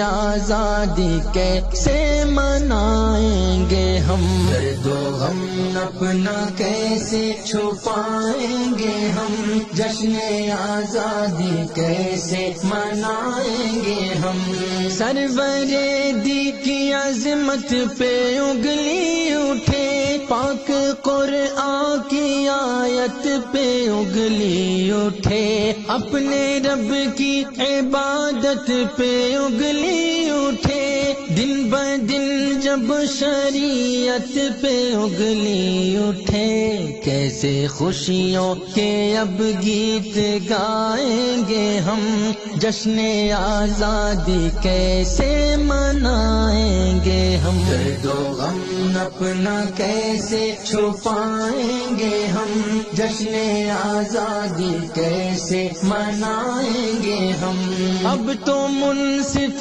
آزادی کیسے منائیں گے ہم، درد و غم اپنا کیسے چھپائیں گے ہم، جشن آزادی کیسے منائیں گے ہم، سرور دی کی عظمت پہ انگلی اٹھے، پاک قرآن کی آیت پہ انگلی اٹھے، اپنے رب کی عبادت پہ انگلی اٹھے، دن بدن جب شریعت پہ انگلی اٹھے، کیسے خوشیوں کے اب گیت گائیں گے ہم، جشن آزادی کیسے منائیں گے ہم، درد و غم اپنا کیسے چھپائیں گے ہم، جشن آزادی کیسے منائیں گے ہم، اب تو منصف